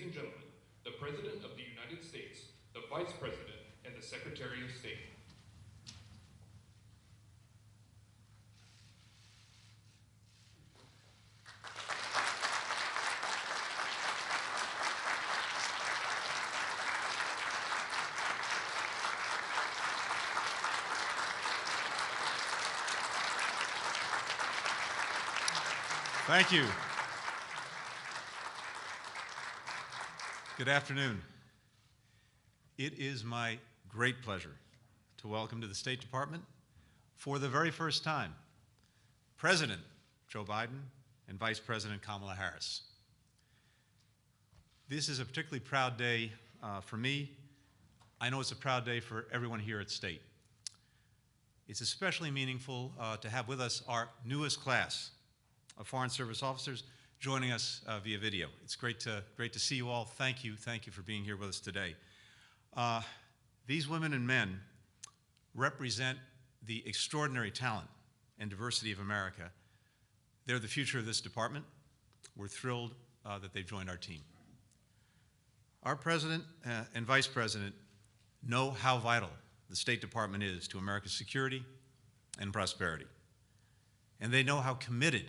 and gentlemen, the President of the United States, the Vice President, and the Secretary of State. Thank you. Good afternoon. It is my great pleasure to welcome to the State Department, for the very first time, President Joe Biden and Vice President Kamala Harris. This is a particularly proud day for me. I know it's a proud day for everyone here at State. It's especially meaningful to have with us our newest class of Foreign Service officers joining us via video. It's great to see you all. Thank you for being here with us today. These women and men represent the extraordinary talent and diversity of America. They're the future of this department. We're thrilled that they've joined our team. Our President and Vice President know how vital the State Department is to America's security and prosperity. And they know how committed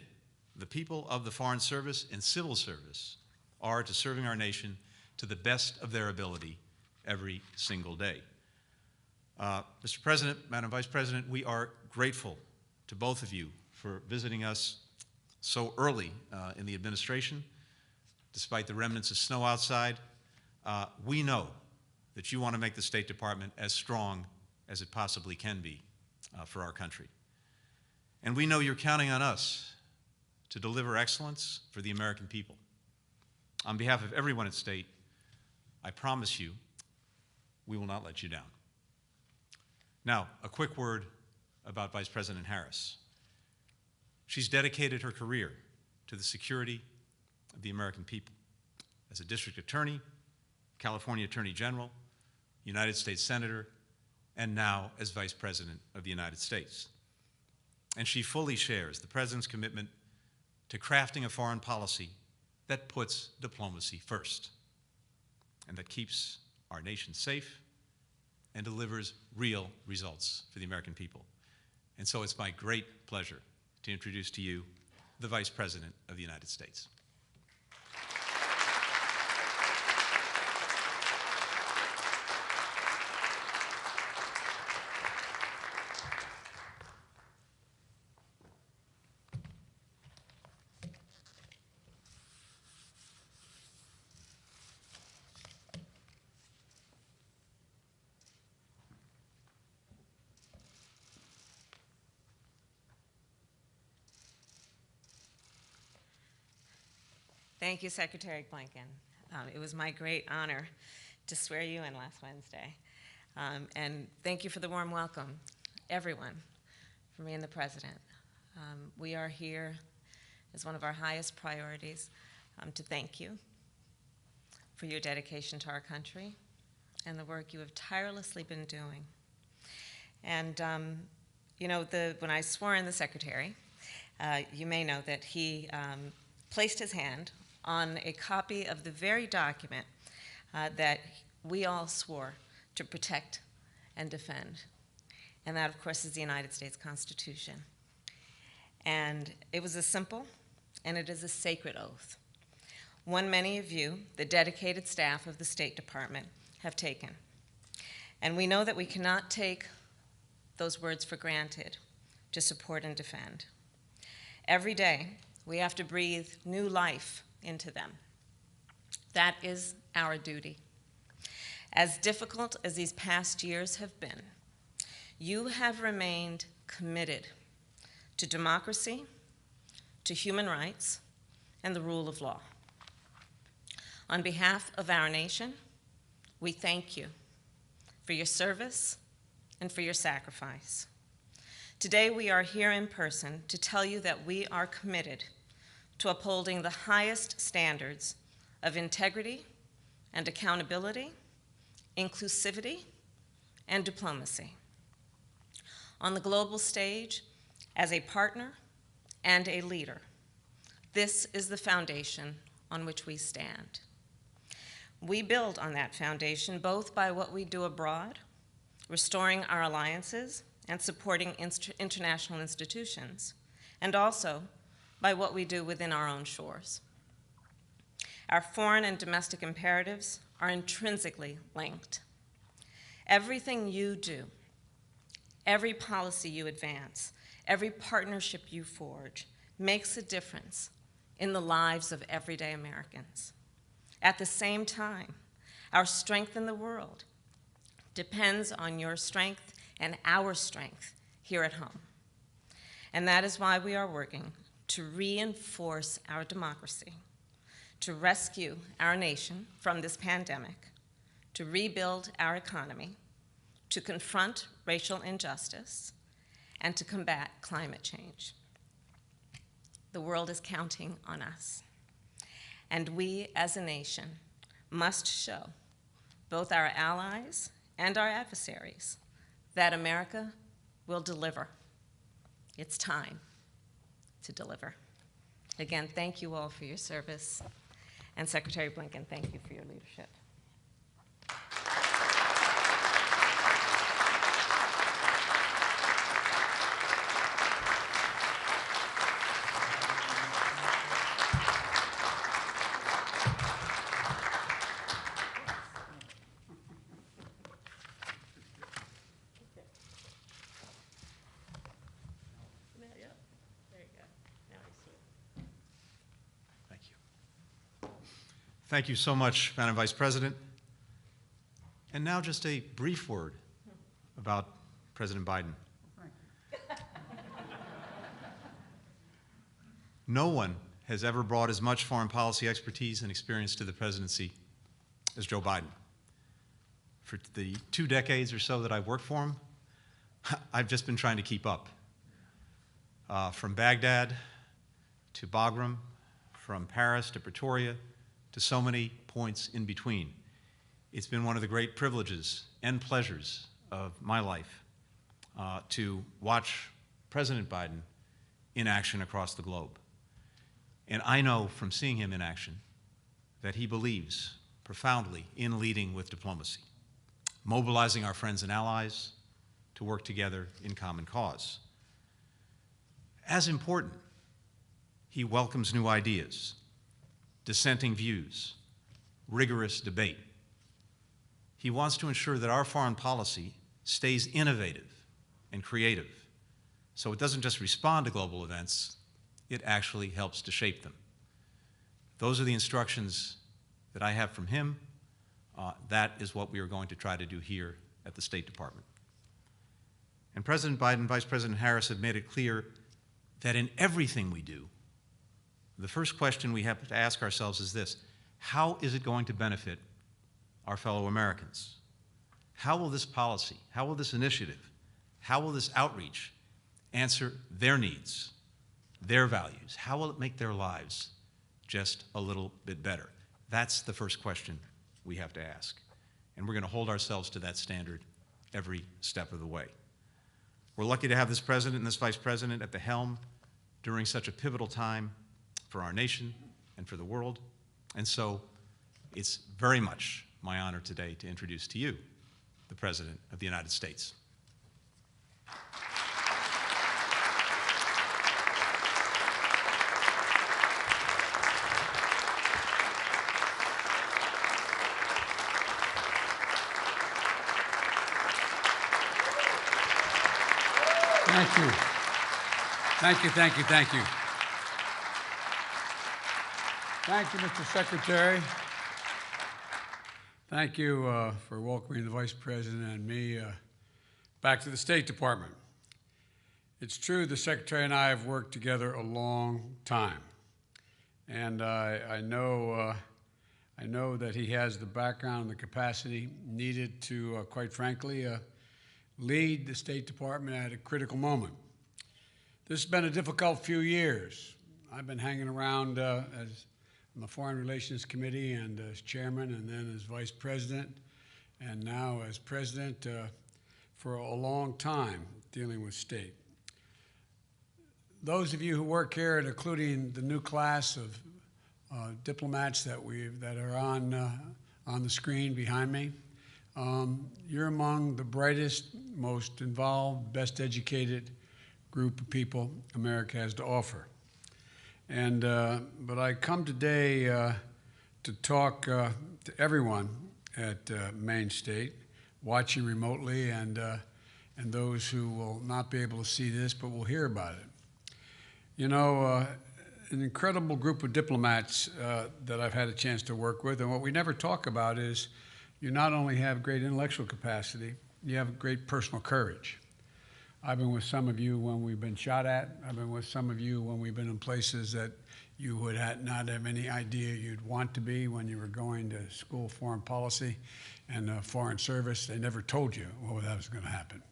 the people of the Foreign Service and Civil Service are to serving our nation to the best of their ability every single day. Mr. President, Madam Vice President, we are grateful to both of you for visiting us so early in the administration, despite the remnants of snow outside. We know that you want to make the State Department as strong as it possibly can be for our country. And we know you're counting on us to deliver excellence for the American people. On behalf of everyone at State, I promise you, we will not let you down. Now, a quick word about Vice President Harris. She's dedicated her career to the security of the American people. As a district attorney, California Attorney General, United States Senator, and now as Vice President of the United States. And she fully shares the President's commitment to crafting a foreign policy that puts diplomacy first and that keeps our nation safe and delivers real results for the American people. And so it's my great pleasure to introduce to you the Vice President of the United States. Thank you, Secretary Blinken. It was my great honor to swear you in last Wednesday. And thank you for the warm welcome, everyone, for me and the President. We are here as one of our highest priorities to thank you for your dedication to our country and the work you have tirelessly been doing. And you know, when I swore in the Secretary, you may know that he placed his hand on a copy of the very document that we all swore to protect and defend. And that, of course, is the United States Constitution. And it was a simple, and it is a sacred oath, one many of you, the dedicated staff of the State Department, have taken. And we know that we cannot take those words for granted to support and defend. Every day, we have to breathe new life into them. That is our duty. As difficult as these past years have been, you have remained committed to democracy, to human rights, and the rule of law. On behalf of our nation, we thank you for your service and for your sacrifice. Today, we are here in person to tell you that we are committed to upholding the highest standards of integrity and accountability, inclusivity, and diplomacy. On the global stage, as a partner and a leader, this is the foundation on which we stand. We build on that foundation both by what we do abroad, restoring our alliances and supporting international institutions, and also by what we do within our own shores. Our foreign and domestic imperatives are intrinsically linked. Everything you do, every policy you advance, every partnership you forge makes a difference in the lives of everyday Americans. At the same time, our strength in the world depends on your strength and our strength here at home. And that is why we are working to reinforce our democracy, to rescue our nation from this pandemic, to rebuild our economy, to confront racial injustice, and to combat climate change. The world is counting on us. And we, as a nation, must show both our allies and our adversaries that America will deliver. It's time to deliver. Again, thank you all for your service. And Secretary Blinken, thank you for your leadership. Thank you so much, Madam Vice President. And now just a brief word about President Biden. No one has ever brought as much foreign policy expertise and experience to the presidency as Joe Biden. For the 2 decades or so that I've worked for him, I've just been trying to keep up. From Baghdad to Bagram, from Paris to Pretoria, to so many points in between. It's been one of the great privileges and pleasures of my life to watch President Biden in action across the globe. And I know from seeing him in action that he believes profoundly in leading with diplomacy, mobilizing our friends and allies to work together in common cause. As important, he welcomes new ideas, dissenting views, rigorous debate. He wants to ensure that our foreign policy stays innovative and creative, so it doesn't just respond to global events, it actually helps to shape them. Those are the instructions that I have from him. That is what we are going to try to do here at the State Department. And President Biden and Vice President Harris have made it clear that in everything we do, the first question we have to ask ourselves is this: how is it going to benefit our fellow Americans? How will this policy, how will this initiative, how will this outreach answer their needs, their values? How will it make their lives just a little bit better? That's the first question we have to ask. And we're going to hold ourselves to that standard every step of the way. We're lucky to have this president and this vice president at the helm during such a pivotal time for our nation and for the world. And so it's very much my honor today to introduce to you the President of the United States. Thank you. Thank you, thank you, thank you. Thank you, Mr. Secretary. Thank you for welcoming the Vice President and me back to the State Department. It's true the Secretary and I have worked together a long time. And I know that he has the background and the capacity needed to, quite frankly, lead the State Department at a critical moment. This has been a difficult few years. I've been hanging around as on the Foreign Relations Committee and as chairman and then as vice president and now as president for a long time dealing with state. Those of you who work here, and including the new class of diplomats that are on the screen behind me. You're among the brightest, most involved, best educated group of people America has to offer. But I come today to talk to everyone at Maine State, watching remotely, and those who will not be able to see this but will hear about it. You know, an incredible group of diplomats that I've had a chance to work with, and what we never talk about is you not only have great intellectual capacity, you have great personal courage. I've been with some of you when we've been shot at. I've been with some of you when we've been in places that you would not have any idea you'd want to be when you were going to school of foreign policy and foreign service. They never told you that was going to happen.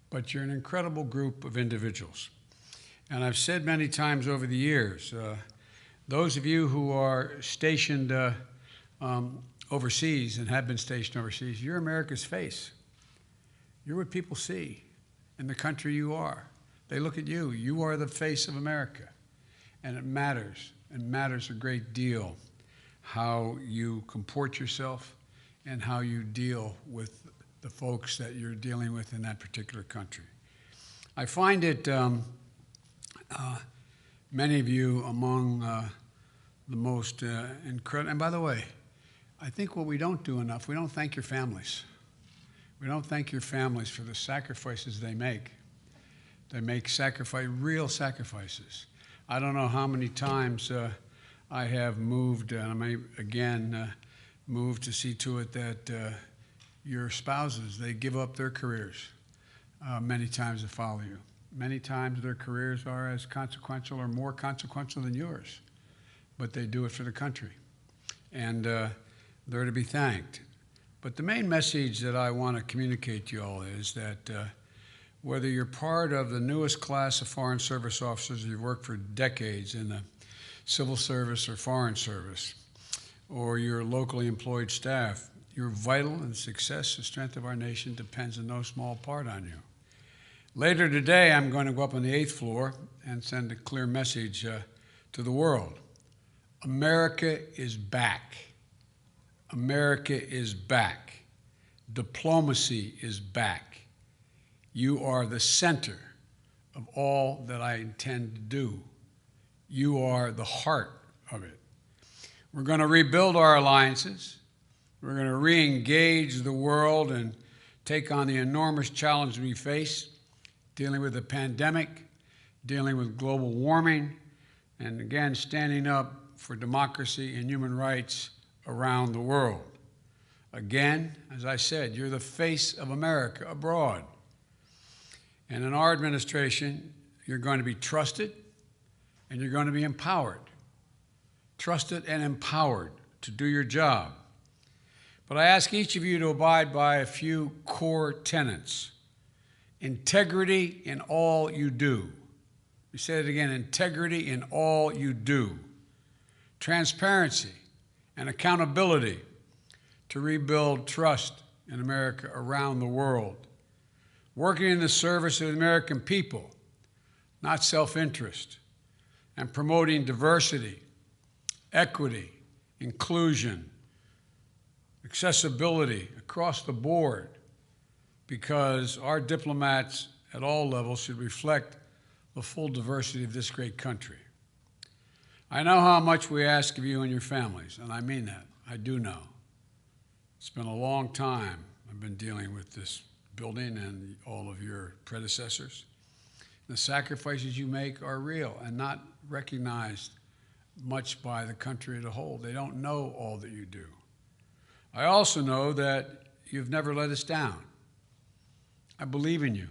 But you're an incredible group of individuals. And I've said many times over the years, those of you who are stationed overseas and have been stationed overseas, you're America's face. You're what people see in the country you are. They look at you. You are the face of America. And it matters a great deal how you comport yourself and how you deal with the folks that you're dealing with in that particular country. I find it, many of you among the most incredible, and by the way, I think what we don't do enough, we don't thank your families. We don't thank your families for the sacrifices they make. They make real sacrifices. I don't know how many times I have moved, and I may again move to see to it that your spouses, they give up their careers many times to follow you. Many times their careers are as consequential or more consequential than yours, but they do it for the country. And they're to be thanked. But the main message that I want to communicate to you all is that whether you're part of the newest class of Foreign Service officers, you've worked for decades in the civil service or foreign service, or you're locally employed staff, your vital and success and strength of our nation depends in no small part on you. Later today, I'm going to go up on the 8th floor and send a clear message to the world. America is back. America is back. Diplomacy is back. You are the center of all that I intend to do. You are the heart of it. We're going to rebuild our alliances. We're going to re-engage the world and take on the enormous challenge we face, dealing with the pandemic, dealing with global warming, and again, standing up for democracy and human rights around the world. Again, as I said, you're the face of America abroad. And in our administration, you're going to be trusted and you're going to be empowered. Trusted and empowered to do your job. But I ask each of you to abide by a few core tenets. Integrity in all you do. We say it again, integrity in all you do. Transparency and accountability to rebuild trust in America around the world. Working in the service of the American people, not self-interest, and promoting diversity, equity, inclusion, accessibility across the board, because our diplomats at all levels should reflect the full diversity of this great country. I know how much we ask of you and your families, and I mean that. I do know. It's been a long time I've been dealing with this building and all of your predecessors. The sacrifices you make are real and not recognized much by the country as a whole. They don't know all that you do. I also know that you've never let us down. I believe in you.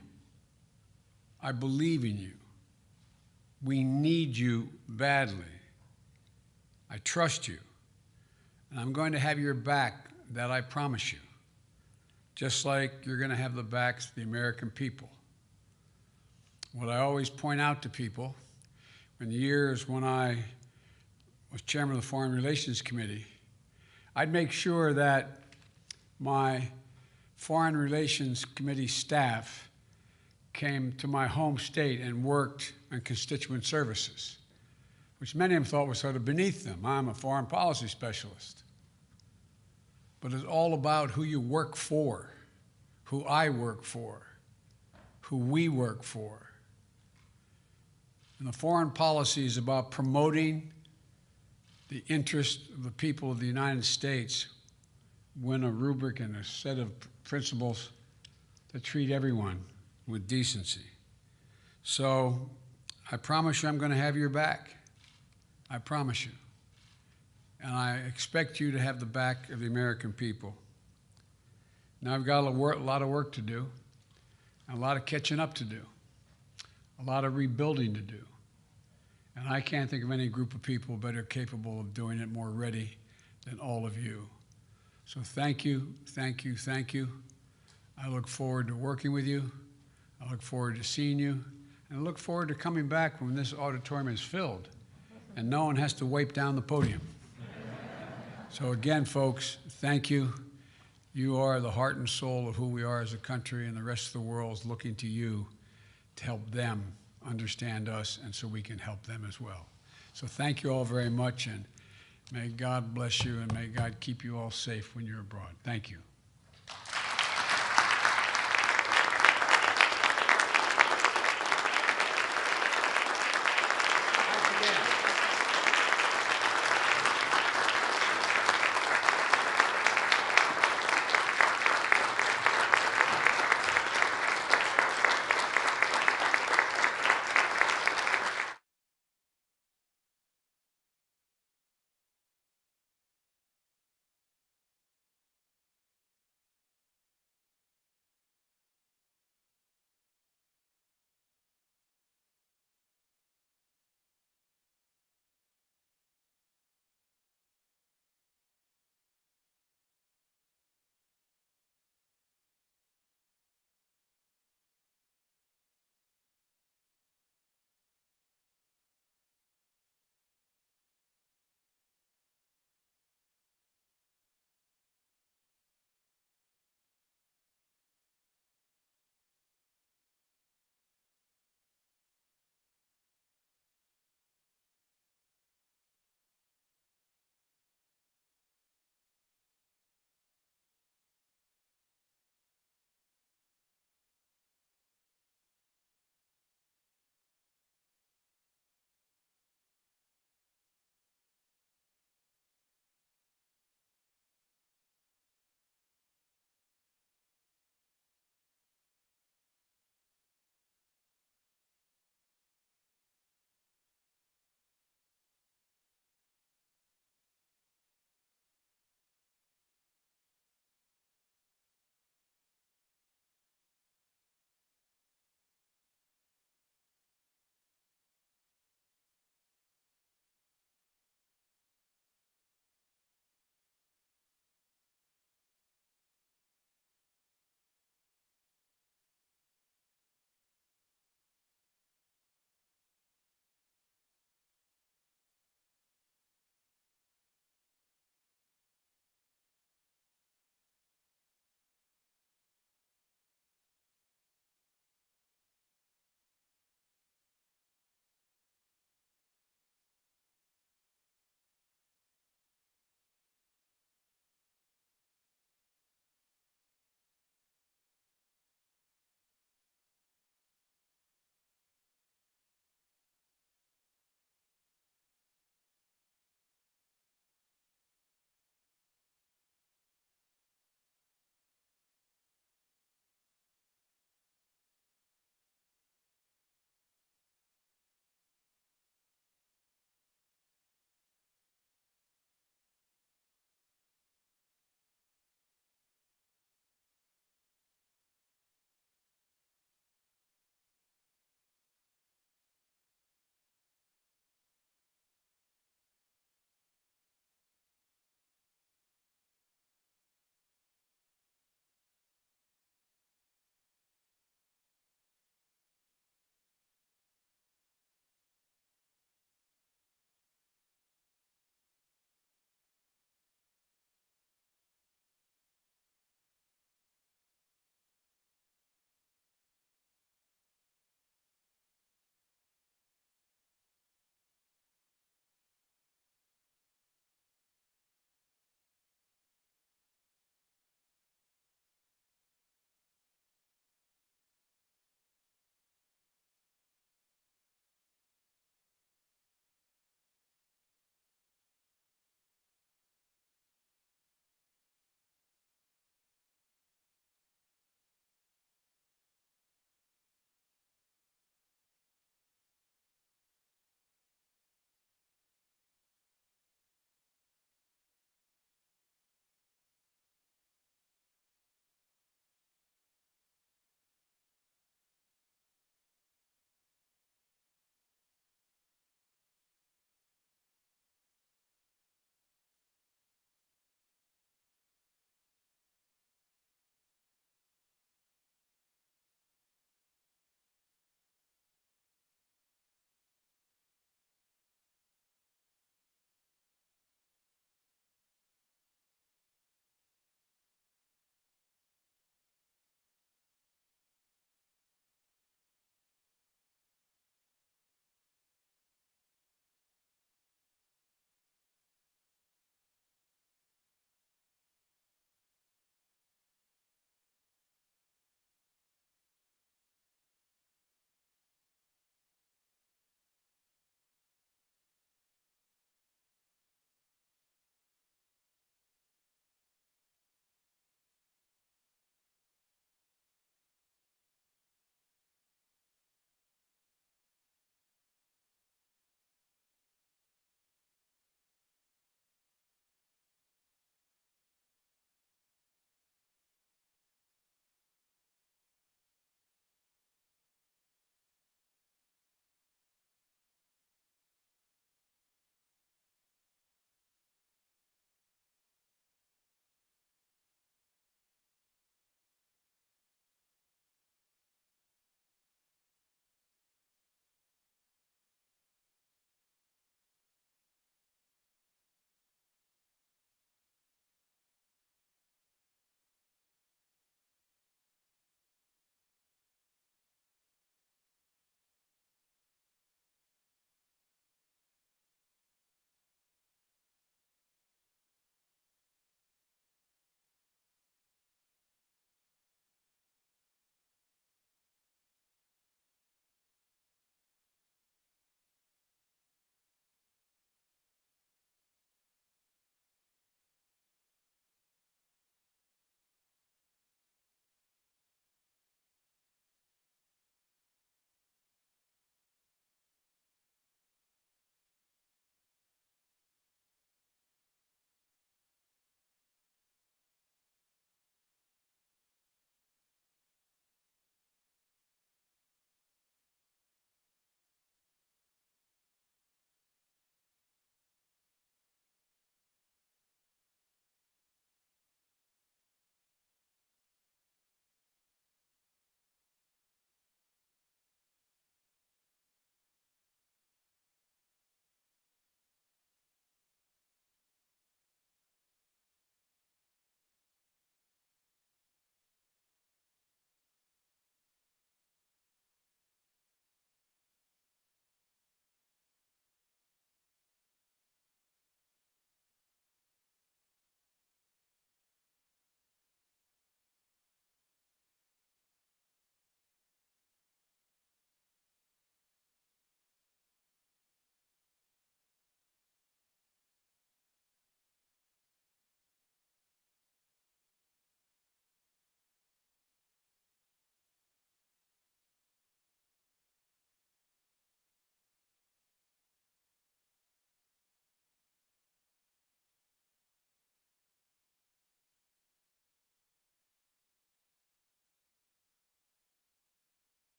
I believe in you. We need you badly. I trust you. And I'm going to have your back, that I promise you. Just like you're going to have the backs of the American people. What I always point out to people, in the years when I was chairman of the Foreign Relations Committee, I'd make sure that my Foreign Relations Committee staff came to my home state and worked on constituent services, which many of them thought was sort of beneath them. I'm a foreign policy specialist. but it's all about who you work for, who I work for, who we work for. And the foreign policy is about promoting the interest of the people of the United States when a rubric and a set of principles that treat everyone with decency. So I promise you I'm going to have your back. I promise you. And I expect you to have the back of the American people. Now I've got a lot of work to do, and a lot of catching up to do, a lot of rebuilding to do. And I can't think of any group of people better capable of doing it, more ready than all of you. So thank you, thank you, thank you. I look forward to working with you. I look forward to seeing you. And I look forward to coming back when this auditorium is filled and no one has to wipe down the podium. So again, folks, thank you. You are the heart and soul of who we are as a country, and the rest of the world is looking to you to help them understand us, and so we can help them as well. So thank you all very much, and may God bless you, and may God keep you all safe when you're abroad. Thank you.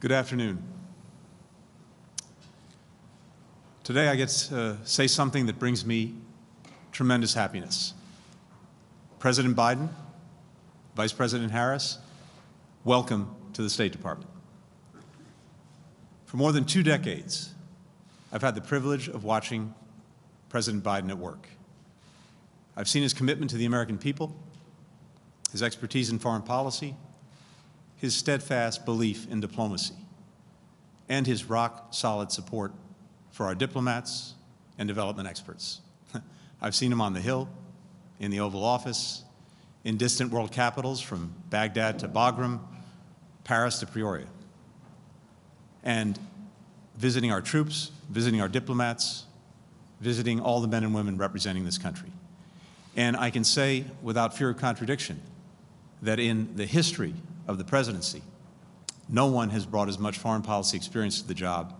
Good afternoon. Today I get to say something that brings me tremendous happiness. President Biden, Vice President Harris, welcome to the State Department. For more than 2 decades, I've had the privilege of watching President Biden at work. I've seen his commitment to the American people, his expertise in foreign policy, his steadfast belief in diplomacy, and his rock-solid support for our diplomats and development experts. I've seen him on the Hill, in the Oval Office, in distant world capitals from Baghdad to Bagram, Paris to Peoria, and visiting our troops, visiting our diplomats, visiting all the men and women representing this country. And I can say without fear of contradiction that in the history of the presidency, no one has brought as much foreign policy experience to the job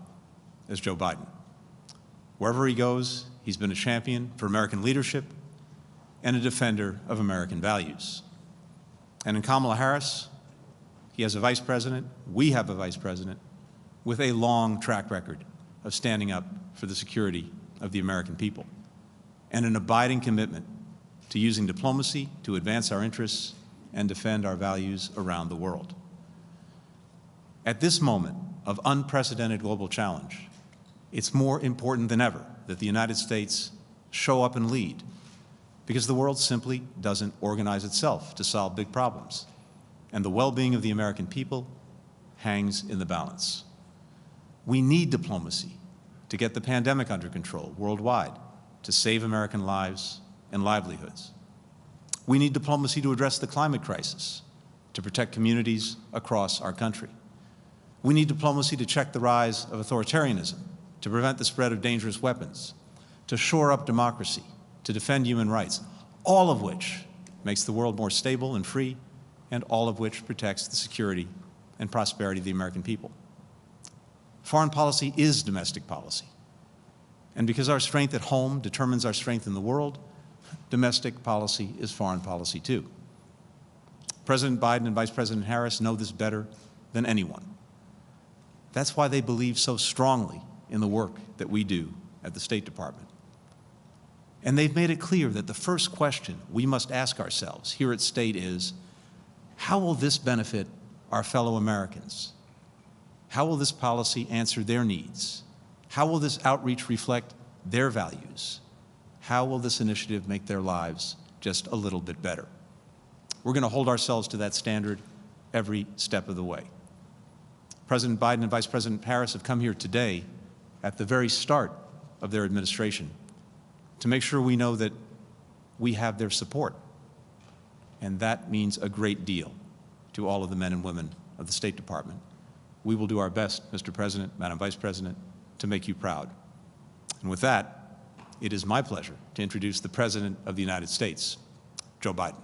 as Joe Biden. Wherever he goes, he's been a champion for American leadership and a defender of American values. And in Kamala Harris, he has a vice president, we have a vice president, with a long track record of standing up for the security of the American people, and an abiding commitment to using diplomacy to advance our interests and defend our values around the world. At this moment of unprecedented global challenge, it's more important than ever that the United States show up and lead, because the world simply doesn't organize itself to solve big problems, and the well-being of the American people hangs in the balance. We need diplomacy to get the pandemic under control worldwide, to save American lives and livelihoods. We need diplomacy to address the climate crisis, to protect communities across our country. We need diplomacy to check the rise of authoritarianism, to prevent the spread of dangerous weapons, to shore up democracy, to defend human rights, all of which makes the world more stable and free, and all of which protects the security and prosperity of the American people. Foreign policy is domestic policy. And because our strength at home determines our strength in the world, domestic policy is foreign policy too. President Biden and Vice President Harris know this better than anyone. That's why they believe so strongly in the work that we do at the State Department. And they've made it clear that the first question we must ask ourselves here at State is, how will this benefit our fellow Americans? How will this policy answer their needs? How will this outreach reflect their values? How will this initiative make their lives just a little bit better? We're going to hold ourselves to that standard every step of the way. President Biden and Vice President Harris have come here today at the very start of their administration to make sure we know that we have their support. And that means a great deal to all of the men and women of the State Department. We will do our best, Mr. President, Madam Vice President, to make you proud. And with that, it is my pleasure to introduce the President of the United States, Joe Biden.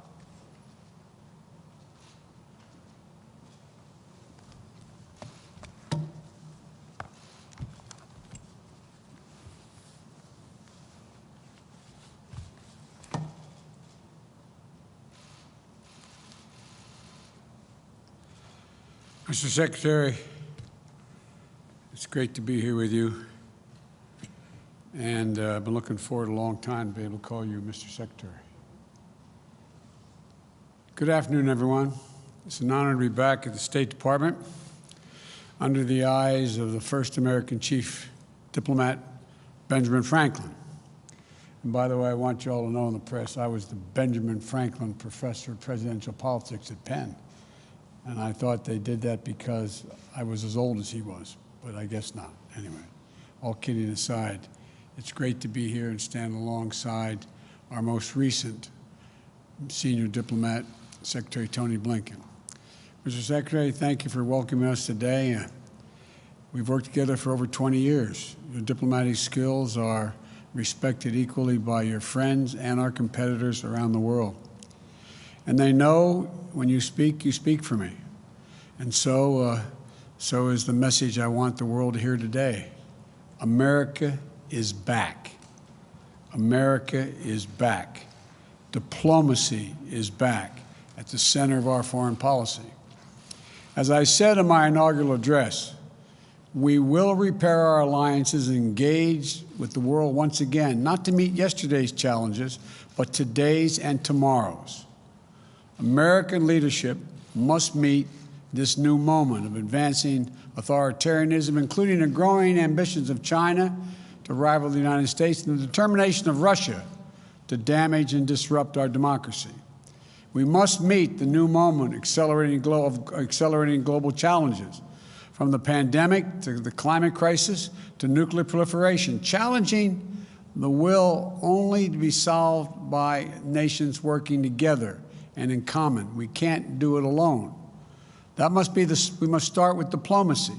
Mr. Secretary, it's great to be here with you. And I've been looking forward a long time to be able to call you Mr. Secretary. Good afternoon, everyone. It's an honor to be back at the State Department under the eyes of the first American chief diplomat, Benjamin Franklin. And by the way, I want you all to know in the press, I was the Benjamin Franklin Professor of Presidential Politics at Penn. And I thought they did that because I was as old as he was, but I guess not. Anyway, all kidding aside, it's great to be here and stand alongside our most recent senior diplomat, Secretary Tony Blinken. Mr. Secretary, thank you for welcoming us today. We've worked together for over 20 years. Your diplomatic skills are respected equally by your friends and our competitors around the world. And they know when you speak for me. And so is the message I want the world to hear today. America is back. America is back. Diplomacy is back at the center of our foreign policy. As I said in my inaugural address, we will repair our alliances and engage with the world once again, not to meet yesterday's challenges, but today's and tomorrow's. American leadership must meet this new moment of advancing authoritarianism, including the growing ambitions of China to rival the United States and the determination of Russia to damage and disrupt our democracy. We must meet the new moment accelerating global challenges, from the pandemic to the climate crisis to nuclear proliferation, challenging the will only to be solved by nations working together and in common. We can't do it alone. We must start with diplomacy,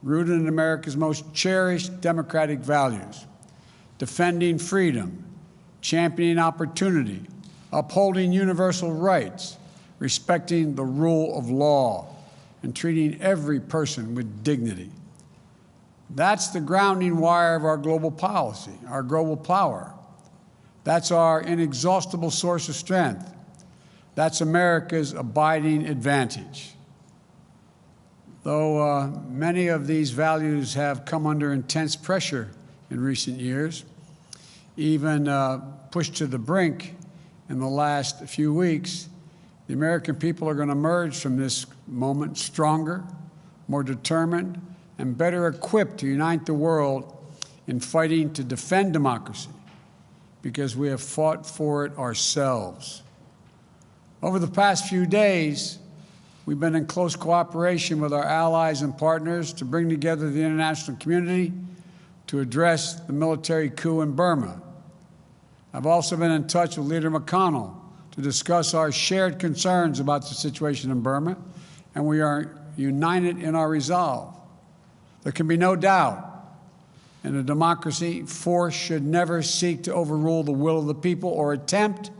rooted in America's most cherished democratic values, defending freedom, championing opportunity, upholding universal rights, respecting the rule of law, and treating every person with dignity. That's the grounding wire of our global policy, our global power. That's our inexhaustible source of strength. That's America's abiding advantage. Though many of these values have come under intense pressure in recent years, even pushed to the brink in the last few weeks, the American people are going to emerge from this moment stronger, more determined, and better equipped to unite the world in fighting to defend democracy, because we have fought for it ourselves. Over the past few days, we've been in close cooperation with our allies and partners to bring together the international community to address the military coup in Burma. I've also been in touch with Leader McConnell to discuss our shared concerns about the situation in Burma, and we are united in our resolve. There can be no doubt, in a democracy, force should never seek to overrule the will of the people or attempt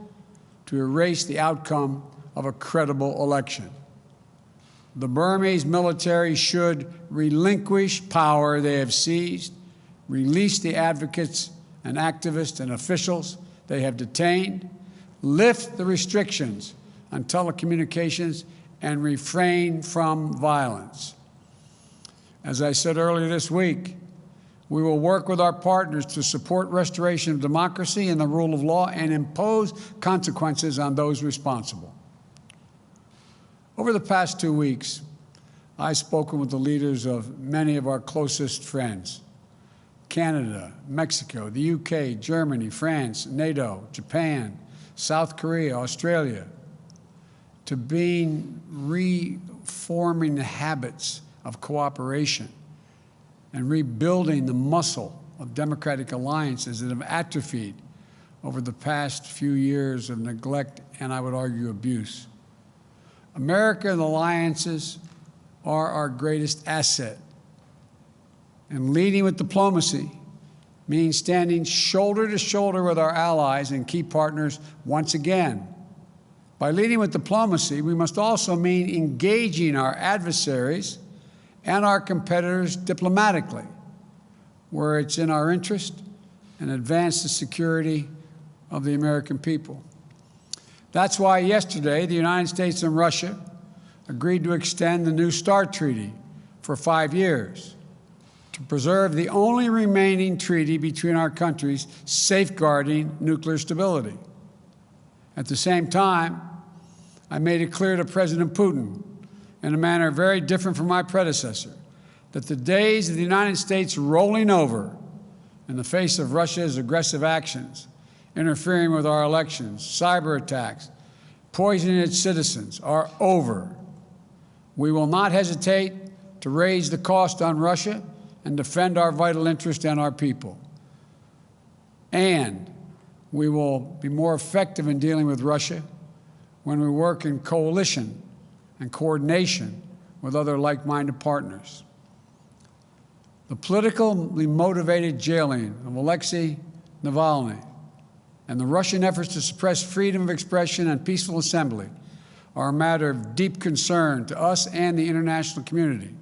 to erase the outcome of a credible election. The Burmese military should relinquish power they have seized, release the advocates and activists and officials they have detained, lift the restrictions on telecommunications, and refrain from violence. As I said earlier this week, we will work with our partners to support restoration of democracy and the rule of law and impose consequences on those responsible. Over the past 2 weeks, I've spoken with the leaders of many of our closest friends: Canada, Mexico, the UK, Germany, France, NATO, Japan, South Korea, Australia, to reforming the habits of cooperation and rebuilding the muscle of democratic alliances that have atrophied over the past few years of neglect and, I would argue, abuse. America and alliances are our greatest asset. And leading with diplomacy means standing shoulder to shoulder with our allies and key partners once again. By leading with diplomacy, we must also mean engaging our adversaries and our competitors diplomatically, where it's in our interest, and advance the security of the American people. That's why yesterday the United States and Russia agreed to extend the New START Treaty for 5 years to preserve the only remaining treaty between our countries safeguarding nuclear stability. At the same time, I made it clear to President Putin, in a manner very different from my predecessor, that the days of the United States rolling over in the face of Russia's aggressive actions, interfering with our elections, cyber attacks, poisoning its citizens, are over. We will not hesitate to raise the cost on Russia and defend our vital interest and our people. And we will be more effective in dealing with Russia when we work in coalition and coordination with other like-minded partners. The politically motivated jailing of Alexei Navalny and the Russian efforts to suppress freedom of expression and peaceful assembly are a matter of deep concern to us and the international community.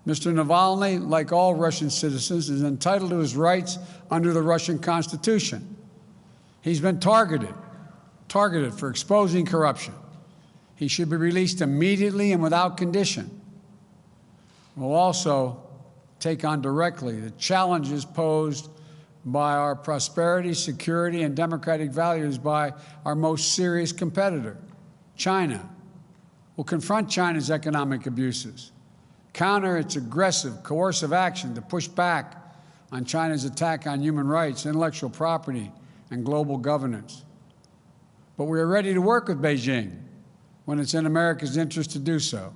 Mr. Navalny, like all Russian citizens, is entitled to his rights under the Russian Constitution. He's been targeted for exposing corruption. He should be released immediately and without condition. We'll also take on directly the challenges posed by our prosperity, security, and democratic values by our most serious competitor, China. We'll confront China's economic abuses, counter its aggressive, coercive action to push back on China's attack on human rights, intellectual property, and global governance. But we are ready to work with Beijing when it's in America's interest to do so.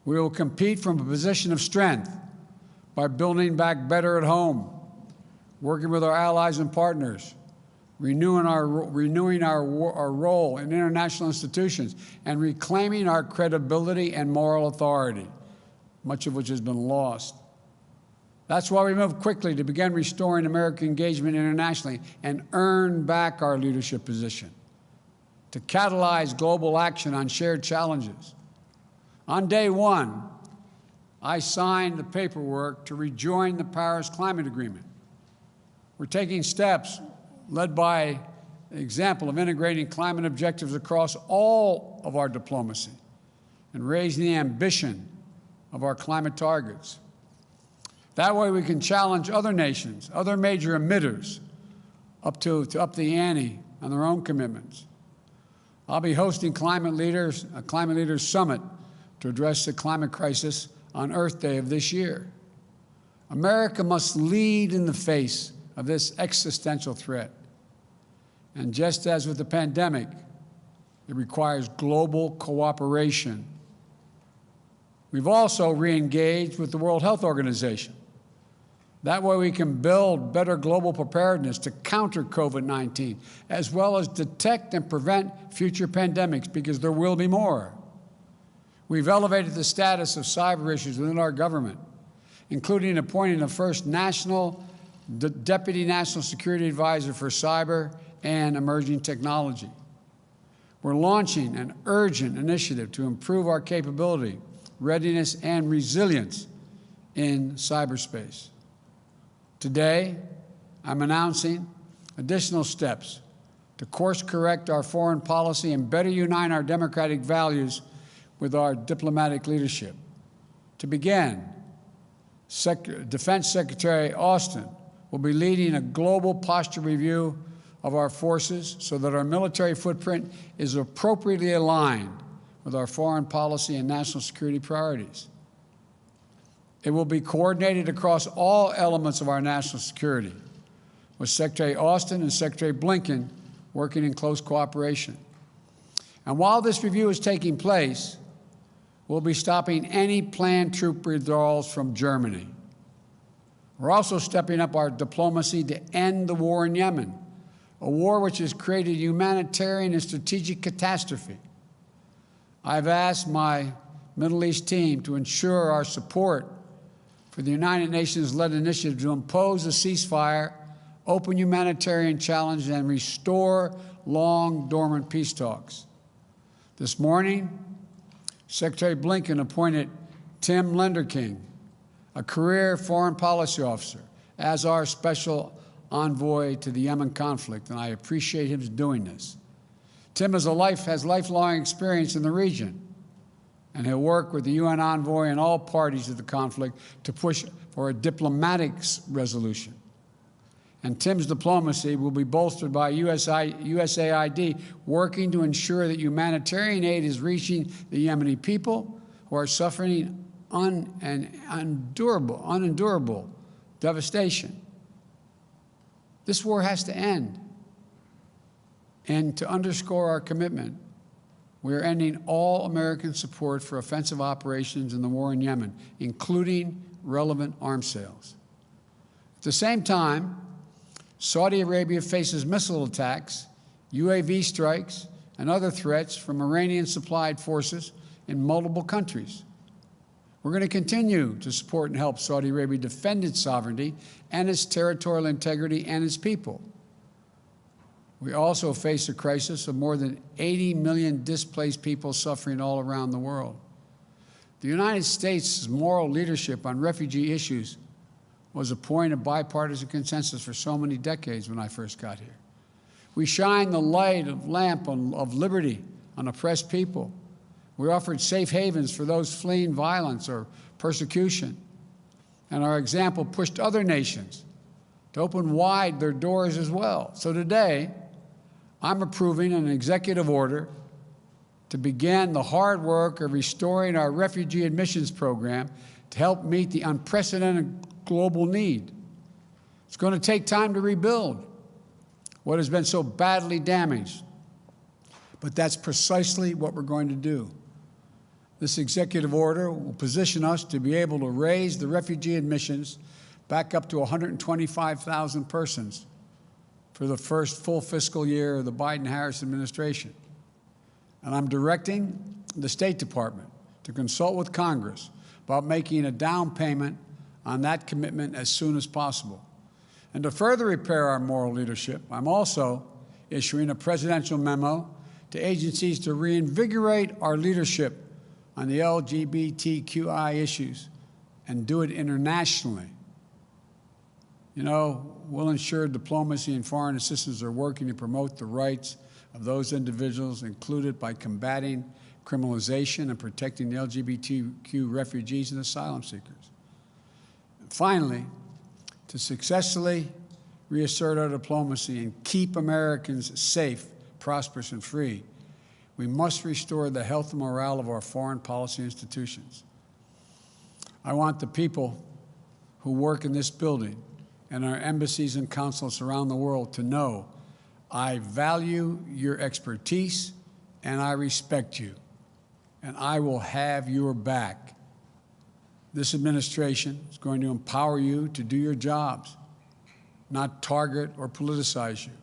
We will compete from a position of strength by building back better at home, working with our allies and partners, renewing our role in international institutions, and reclaiming our credibility and moral authority, much of which has been lost. That's why we moved quickly to begin restoring American engagement internationally and earn back our leadership position, to catalyze global action on shared challenges. On day one, I signed the paperwork to rejoin the Paris Climate Agreement. We're taking steps led by the example of integrating climate objectives across all of our diplomacy and raising the ambition of our climate targets. That way we can challenge other nations, other major emitters, to up the ante on their own commitments. I'll be hosting a Climate Leaders Summit to address the climate crisis on Earth Day of this year. America must lead in the face of this existential threat. And just as with the pandemic, it requires global cooperation. We've also re-engaged with the World Health Organization. That way we can build better global preparedness to counter COVID-19, as well as detect and prevent future pandemics, because there will be more. We've elevated the status of cyber issues within our government, including appointing the first Deputy National Security Advisor for Cyber and Emerging Technology. We're launching an urgent initiative to improve our capability, readiness, and resilience in cyberspace. Today, I'm announcing additional steps to course-correct our foreign policy and better unite our democratic values with our diplomatic leadership. To begin, Defense Secretary Austin will be leading a global posture review of our forces so that our military footprint is appropriately aligned with our foreign policy and national security priorities. It will be coordinated across all elements of our national security, with Secretary Austin and Secretary Blinken working in close cooperation. And while this review is taking place, we'll be stopping any planned troop withdrawals from Germany. We're also stepping up our diplomacy to end the war in Yemen, a war which has created humanitarian and strategic catastrophe. I've asked my Middle East team to ensure our support for the United Nations-led initiative to impose a ceasefire, open humanitarian challenge, and restore long-dormant peace talks. This morning, Secretary Blinken appointed Tim Lenderking, a career foreign policy officer, as our special envoy to the Yemen conflict, and I appreciate him doing this. Tim has lifelong experience in the region, and he'll work with the UN envoy and all parties to the conflict to push for a diplomatic resolution. And Tim's diplomacy will be bolstered by USAID working to ensure that humanitarian aid is reaching the Yemeni people who are suffering unendurable devastation. This war has to end. And to underscore our commitment, we are ending all American support for offensive operations in the war in Yemen, including relevant arms sales. At the same time, Saudi Arabia faces missile attacks, UAV strikes, and other threats from Iranian-supplied forces in multiple countries. We're going to continue to support and help Saudi Arabia defend its sovereignty and its territorial integrity and its people. We also face a crisis of more than 80 million displaced people suffering all around the world. The United States' moral leadership on refugee issues was a point of bipartisan consensus for so many decades when I first got here. We shine the lamp of liberty on oppressed people We offered safe havens for those fleeing violence or persecution. And our example pushed other nations to open wide their doors as well. So today, I'm approving an executive order to begin the hard work of restoring our refugee admissions program to help meet the unprecedented global need. It's going to take time to rebuild what has been so badly damaged, but that's precisely what we're going to do. This executive order will position us to be able to raise the refugee admissions back up to 125,000 persons for the first full fiscal year of the Biden-Harris administration. And I'm directing the State Department to consult with Congress about making a down payment on that commitment as soon as possible. And to further repair our moral leadership, I'm also issuing a presidential memo to agencies to reinvigorate our leadership on the LGBTQI issues and do it internationally. You know, we'll ensure diplomacy and foreign assistance are working to promote the rights of those individuals, included by combating criminalization and protecting the LGBTQ refugees and asylum seekers. And finally, to successfully reassert our diplomacy and keep Americans safe, prosperous, and free, we must restore the health and morale of our foreign policy institutions. I want the people who work in this building and our embassies and consulates around the world to know I value your expertise and I respect you, and I will have your back. This administration is going to empower you to do your jobs, not target or politicize you.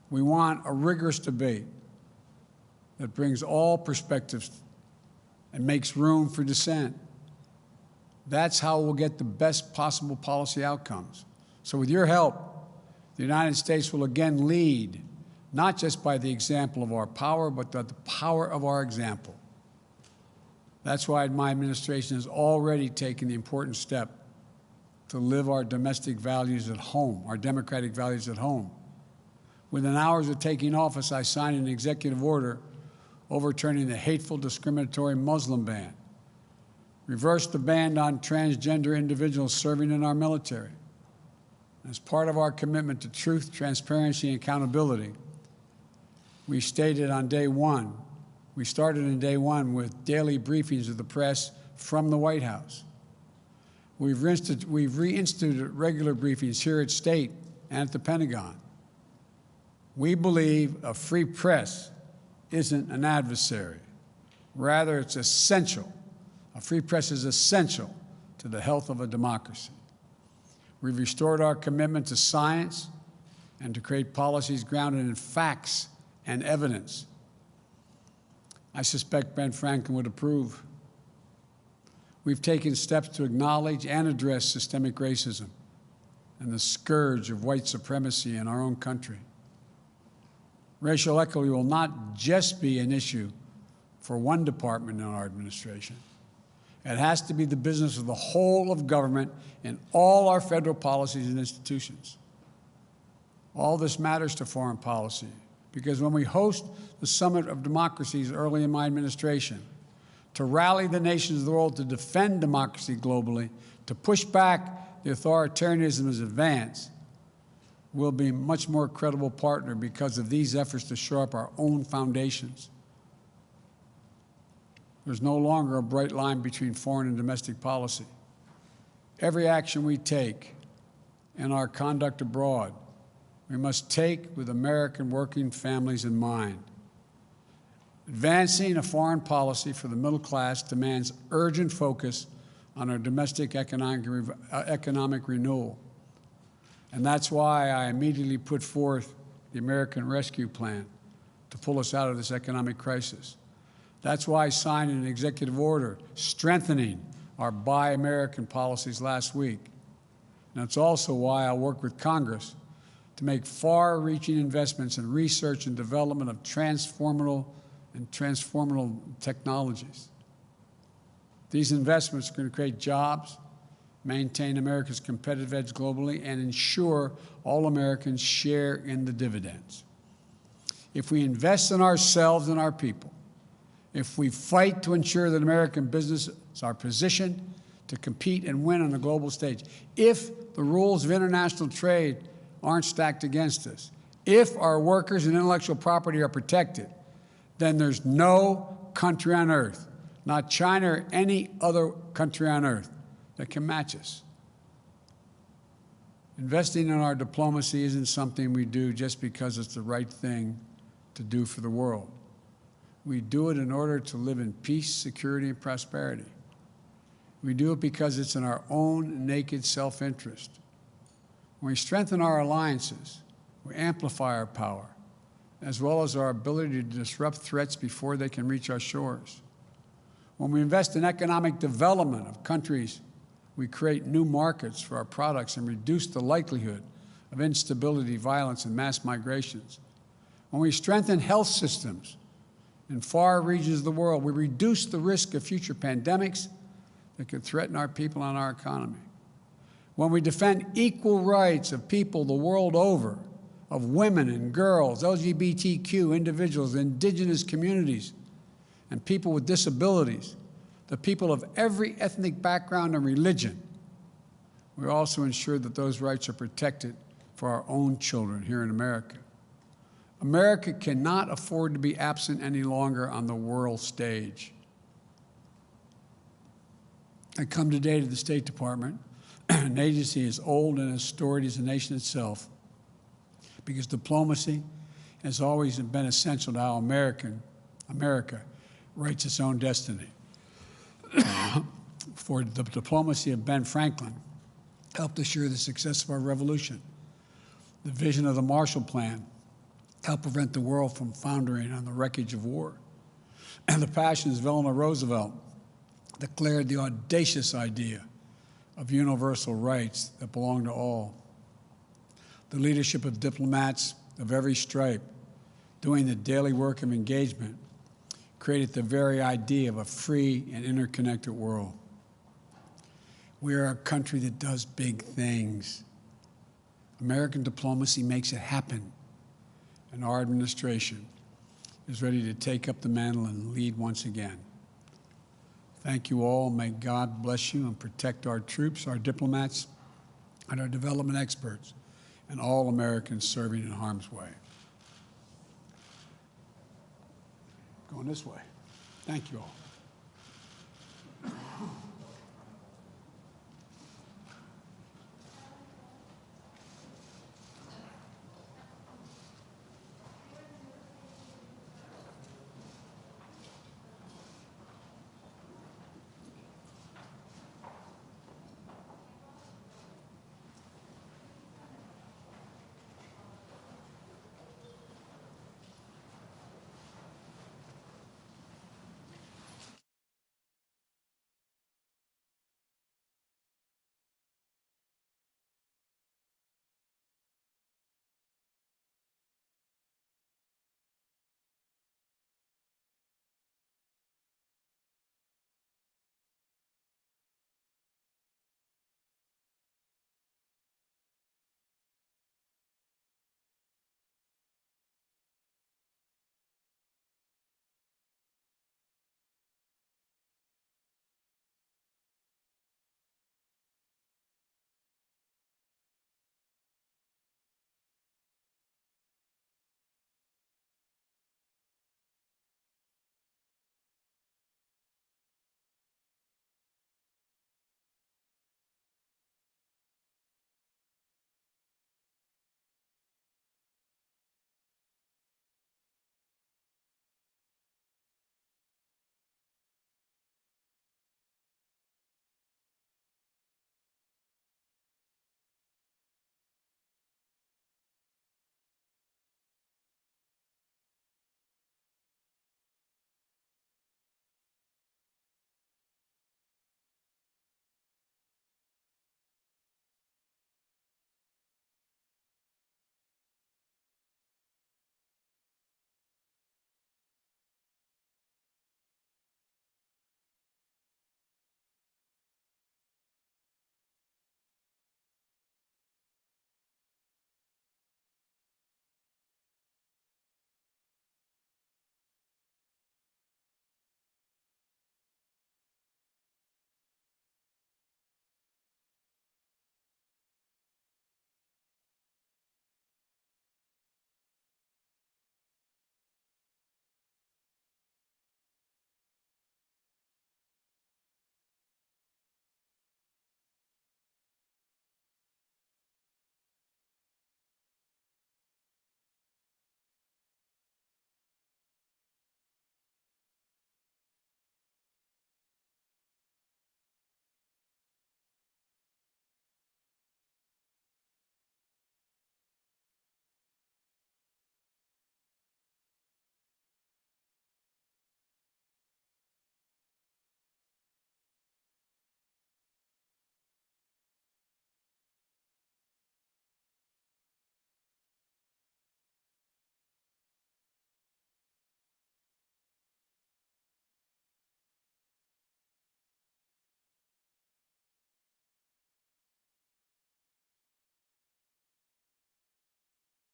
We want a rigorous debate that brings all perspectives and makes room for dissent. That's how we'll get the best possible policy outcomes. So with your help, the United States will again lead, not just by the example of our power, but by the power of our example. That's why my administration has already taken the important step to live our domestic values at home, our democratic values at home. Within hours of taking office, I signed an executive order overturning the hateful, discriminatory Muslim ban, reversed the ban on transgender individuals serving in our military. As part of our commitment to truth, transparency, and accountability, we stated on day one, we started in day one with daily briefings of the press from the White House. We've reinstituted regular briefings here at State and at the Pentagon. We believe a free press isn't an adversary. Rather, it's essential. A free press is essential to the health of a democracy. We've restored our commitment to science and to create policies grounded in facts and evidence. I suspect Ben Franklin would approve. We've taken steps to acknowledge and address systemic racism and the scourge of white supremacy in our own country. Racial equity will not just be an issue for one department in our administration. It has to be the business of the whole of government in all our federal policies and institutions. All this matters to foreign policy because when we host the Summit of Democracies early in my administration, to rally the nations of the world to defend democracy globally, to push back the authoritarianism as advanced, we'll be a much more credible partner because of these efforts to shore up our own foundations. There's no longer a bright line between foreign and domestic policy. Every action we take in our conduct abroad, we must take with American working families in mind. Advancing a foreign policy for the middle class demands urgent focus on our domestic economic renewal. And that's why I immediately put forth the American Rescue Plan to pull us out of this economic crisis. That's why I signed an executive order strengthening our Buy American policies last week. And it's also why I work with Congress to make far-reaching investments in research and development of transformative technologies. These investments are going to create jobs, maintain America's competitive edge globally, and ensure all Americans share in the dividends. If we invest in ourselves and our people, if we fight to ensure that American businesses are positioned to compete and win on the global stage, if the rules of international trade aren't stacked against us, if our workers and intellectual property are protected, then there's no country on earth, not China or any other country on earth, that can match us. Investing in our diplomacy isn't something we do just because it's the right thing to do for the world. We do it in order to live in peace, security, and prosperity. We do it because it's in our own naked self-interest. When we strengthen our alliances, we amplify our power, as well as our ability to disrupt threats before they can reach our shores. When we invest in economic development of countries, we create new markets for our products and reduce the likelihood of instability, violence, and mass migrations. When we strengthen health systems in far regions of the world, we reduce the risk of future pandemics that could threaten our people and our economy. When we defend equal rights of people the world over, of women and girls, LGBTQ individuals, indigenous communities, and people with disabilities, the people of every ethnic background and religion, we also ensure that those rights are protected for our own children here in America. America cannot afford to be absent any longer on the world stage. I come today to the State Department, an agency as old and as storied as the nation itself, because diplomacy has always been essential to how America writes its own destiny. For the diplomacy of Ben Franklin helped assure the success of our revolution. The vision of the Marshall Plan helped prevent the world from foundering on the wreckage of war. And the passions of Eleanor Roosevelt declared the audacious idea of universal rights that belong to all. The leadership of diplomats of every stripe doing the daily work of engagement created the very idea of a free and interconnected world. We are a country that does big things. American diplomacy makes it happen, and our administration is ready to take up the mantle and lead once again. Thank you all. May God bless you and protect our troops, our diplomats, and our development experts, and all Americans serving in harm's way. Going this way. Thank you all.